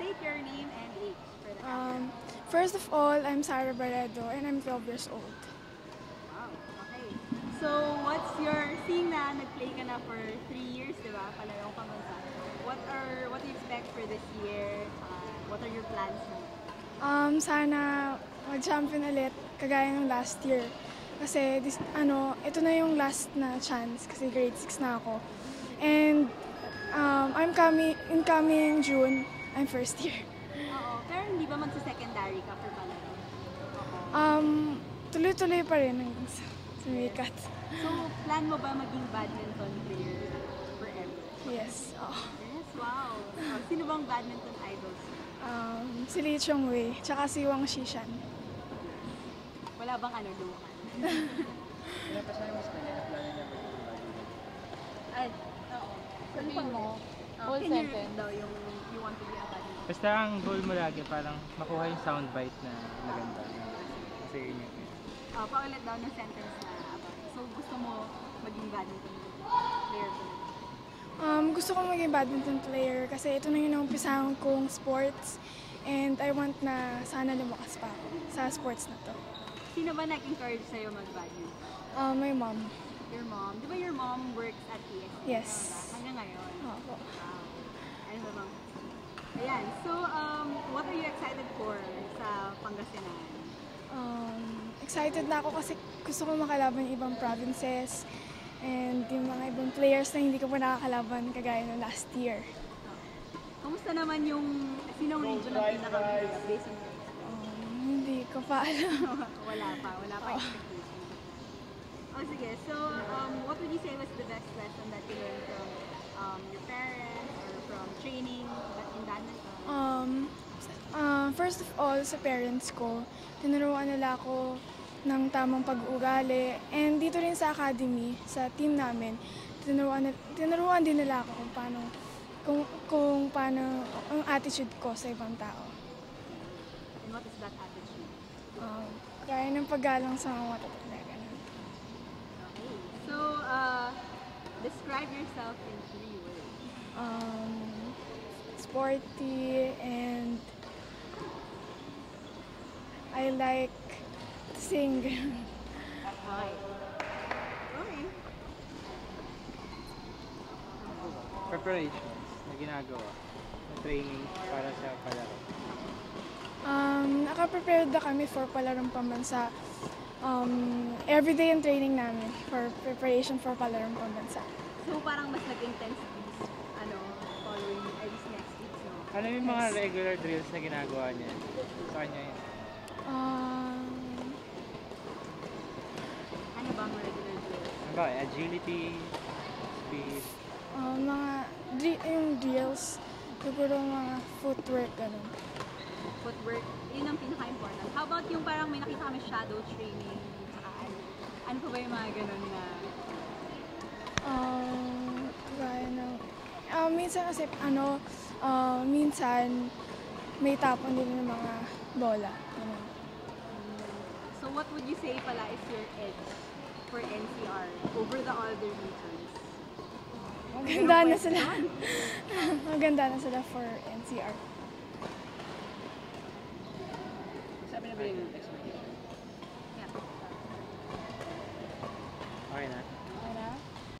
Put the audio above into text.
state your name and age for the First of all, I'm Sarah Barredo and I'm 12 years old. Wow, okay. So, seeing na nag-play ka na for 3 years, di ba? Palarong pambansa. What do you expect for this year? What are your plans now? Sana mag-champion ulit kagaya ng last year. Kasi ito na yung last na chance kasi grade 6 na ako. And incoming June, I'm first year. Oo, pero hindi ba magsa-secondary ka for palaro? Tuloy-tuloy pa rin hanggang sa sumikat. So, plan mo ba maging badminton player forever? Yes. Yes, wow. Sino bang badminton idols? Si Lee Chong Wei, tsaka si Wang Xishan. Wala bang lukan? Wala pa siya mas kanya na plano niya mag-badminton. Ay, oo. Ano pa mo? Whole Can you sentence. repeat daw yung you want to be a badminton? Basta ang goal mo lagi parang makuha yung soundbite na maganda. Kasi yun yun. Paulit daw ng sentence na so gusto mo maging badminton player ko? Gusto ko maging badminton player kasi ito na yung naumpisahan kong sports and I want na sana lumakas pa ako sa sports na to. Sino ba nag-encourage sa'yo mag-badminton? My mom. Your mom? Di ba your mom works at PSC? Yes. Hanggang ngayon? Opo. Wow. Ano ba bang? Ayan. So, what are you excited for sa Pangasinan? Excited na ako kasi gusto ko makalaban yung ibang provinces and yung mga ibang players na hindi ko pa nakakalaban kagaya ng last year. Kamusta naman sinong region ang pinaka-biggest based on Hindi ko pa alam. wala pa expectation. Oh, sige. So, what would you say was the best lesson that you learned from your parents or from training in badminton? First of all, sa parents ko, tinuruan nila ako ng tamang pag-uugali. And dito rin sa academy, sa team namin, tinuruan din nila ako kung paano ang attitude ko sa ibang tao. And what is that attitude? Kaya ng paggalang sa mga matatanda. Okay. So, describe yourself in 3 words. Sporty and I like to sing. Okay. Okay. Preparations na ginagawa, na training para sa palaro. Naka-prepared na kami for palarong pambansa. Everyday yung training namin for preparation for palarong pambansa. So, parang mas nag-intense following these next weeks, no? Ano yung mga regular drills na ginagawa niya? Sa kanya yun? Ano ba ang regular drills? Ano ba? Agility, speed. Yung drills, siguro mga footwork, gano'n. Footwork, yun ang pinaka-important. How about yung parang may nakita kami shadow training? Saka ano pa ba yung mga ganun na? Gaya ng... minsan kasi, minsan may tapon din ng mga bola. Ganun. So what would you say pala is your edge for NCR over the other regions? Maganda na sila. Maganda na sila for NCR. Sabi na ba yung expectation? Yeah. Okay na.